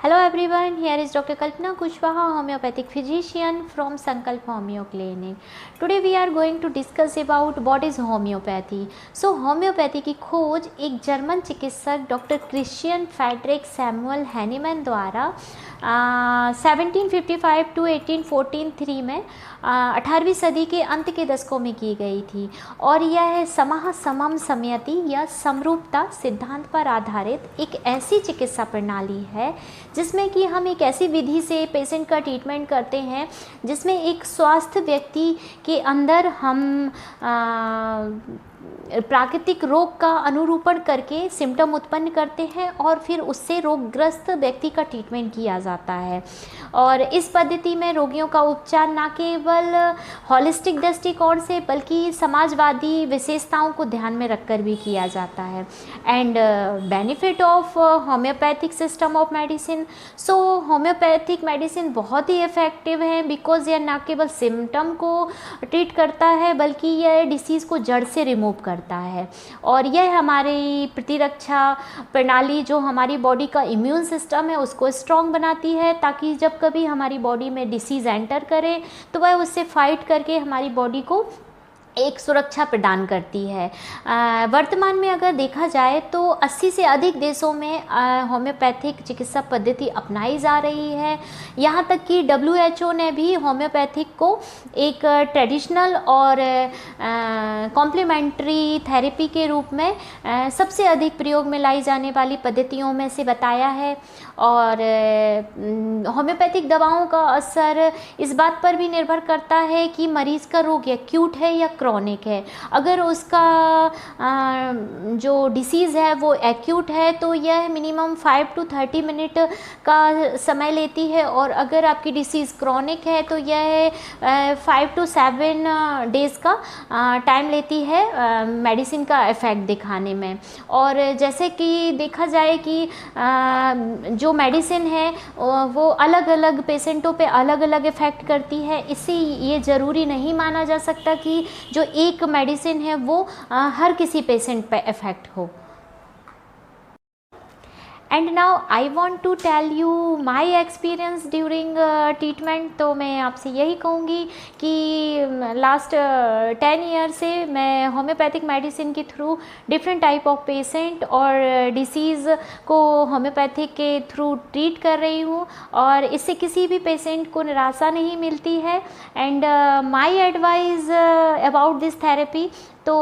Hello everyone, here is Dr. Kalpana Kushwaha, homeopathic physician from Sankalp Homeo Clinic. Today we are going to discuss about what is homeopathy. So homeopathy की खोज एक German चिकित्सक doctor Christian Friedrich Samuel Hahnemann द्वारा 1755 to 1843 में 18वीं सदी के अंत के दशकों में की गई थी और यह समाह समम समयति या समरूपता सिद्धांत पर आधारित एक ऐसी चिकित्सा प्रणाली है जिसमें कि हम एक ऐसी विधि से पेशेंट का ट्रीटमेंट करते हैं जिसमें एक स्वस्थ व्यक्ति के अंदर हम प्राकृतिक रोग का अनुरूपण करके सिम्टम उत्पन्न करते हैं और फिर उससे रोगग्रस्त व्यक्ति का ट्रीटमेंट किया जाता है। और इस पद्धति में रोगियों का उपचार न केवल हॉलिस्टिक दृष्टिकोण से बल्कि समाजवादी विशेषताओं को ध्यान में रखकर भी किया जाता है। And benefit of homeopathic system of medicine, so homeopathic medicine बहुत ही इफ़ेक्टिव है बिकॉज यह न केवल सिम्टम को ट्रीट करता है बल्कि यह डिसीज़ को जड़ से रिमूव करता है और यह हमारी प्रतिरक्षा प्रणाली जो हमारी बॉडी का इम्यून सिस्टम है उसको स्ट्रॉन्ग बनाती है ताकि जब कभी हमारी बॉडी में डिसीज़ एंटर करे तो वह उससे फाइट करके हमारी बॉडी को एक सुरक्षा प्रदान करती है। वर्तमान में अगर देखा जाए तो 80 से अधिक देशों में होम्योपैथिक चिकित्सा पद्धति अपनाई जा रही है। यहाँ तक कि WHO ने भी होम्योपैथिक को एक ट्रेडिशनल और कॉम्प्लीमेंट्री थेरेपी के रूप में सबसे अधिक प्रयोग में लाई जाने वाली पद्धतियों में से बताया है। और होम्योपैथिक दवाओं का असर इस बात पर भी निर्भर करता है कि मरीज़ का रोग एक्यूट है या क्रॉनिक है। अगर उसका जो डिसीज़ है वो एक्यूट है तो यह मिनिमम 5 to 30 मिनट का समय लेती है और अगर आपकी डिसीज़ क्रॉनिक है तो यह 5 to 7 डेज़ का टाइम लेती है मेडिसिन का इफ़ेक्ट दिखाने में। और जैसे कि देखा जाए कि जो मेडिसिन है वो अलग अलग पेशेंटों पे अलग अलग इफ़ेक्ट करती है, इससे ये ज़रूरी नहीं माना जा सकता कि जो एक मेडिसिन है वो हर किसी पेशेंट पे इफ़ेक्ट हो। And now I want to tell you my experience during treatment. तो मैं आपसे यही कहूँगी कि लास्ट 10 ईयर से मैं होम्योपैथिक मेडिसिन के through different type of patient और डिसीज़ को होम्योपैथिक के थ्रू ट्रीट कर रही हूँ और इससे किसी भी पेशेंट को निराशा नहीं मिलती है। And my advice about this therapy, तो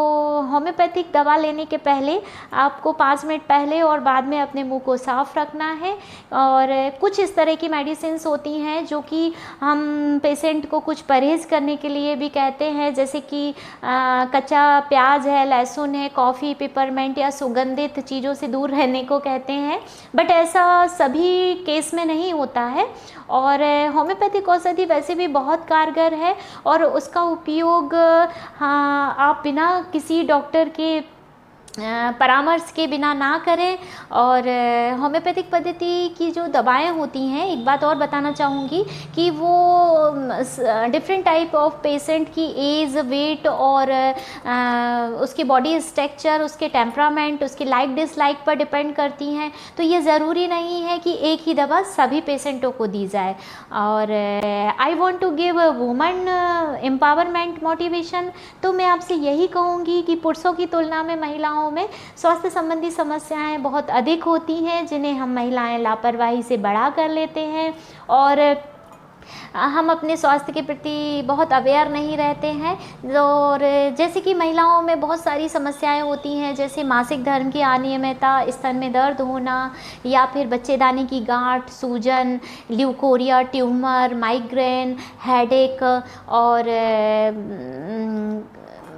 होम्योपैथिक दवा लेने के पहले आपको 5 मिनट पहले और बाद में अपने मुंह को साफ़ रखना है। और कुछ इस तरह की मेडिसिन्स होती हैं जो कि हम पेशेंट को कुछ परहेज़ करने के लिए भी कहते हैं, जैसे कि कच्चा प्याज है, लहसुन है, कॉफ़ी, पिपरमेंट या सुगंधित चीज़ों से दूर रहने को कहते हैं। बट ऐसा सभी केस में नहीं होता है और होम्योपैथिक औषधि वैसे भी बहुत कारगर है और उसका उपयोग आप बिना किसी डॉक्टर के परामर्श के बिना ना करें। और होम्योपैथिक पद्धति की जो दवाएं होती हैं, एक बात और बताना चाहूँगी कि वो डिफरेंट टाइप ऑफ पेशेंट की एज, वेट और उसके बॉडी स्ट्रक्चर, उसके टेम्परामेंट, उसके लाइक डिसलाइक पर डिपेंड करती हैं। तो ये ज़रूरी नहीं है कि एक ही दवा सभी पेशेंटों को दी जाए। और I want to give woman empowerment motivation. तो मैं आपसे यही कहूँगी कि पुरुषों की तुलना में महिलाओं में स्वास्थ्य संबंधी समस्याएं बहुत अधिक होती हैं जिन्हें हम महिलाएं लापरवाही से बड़ा कर लेते हैं और हम अपने स्वास्थ्य के प्रति बहुत अवेयर नहीं रहते हैं। और जैसे कि महिलाओं में बहुत सारी समस्याएं होती हैं, जैसे मासिक धर्म की अनियमितता, स्तन में दर्द होना या फिर बच्चेदानी की गांठ, सूजन, ल्यूकोरिया, ट्यूमर, माइग्रेन, हेडेक और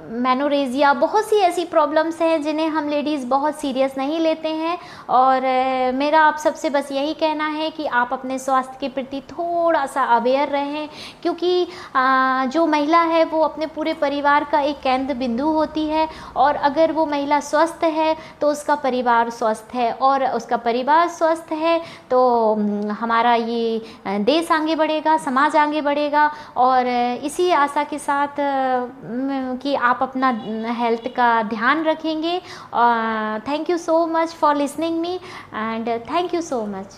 मेनोरेजिया, बहुत सी ऐसी प्रॉब्लम्स हैं जिन्हें हम लेडीज़ बहुत सीरियस नहीं लेते हैं। और मेरा आप सबसे बस यही कहना है कि आप अपने स्वास्थ्य के प्रति थोड़ा सा अवेयर रहें, क्योंकि जो महिला है वो अपने पूरे परिवार का एक केंद्र बिंदु होती है और अगर वो महिला स्वस्थ है तो उसका परिवार स्वस्थ है और उसका परिवार स्वस्थ है तो हमारा ये देश आगे बढ़ेगा, समाज आगे बढ़ेगा। और इसी आशा के साथ कि आप अपना हेल्थ का ध्यान रखेंगे। Thank you so much for listening me and thank you so much.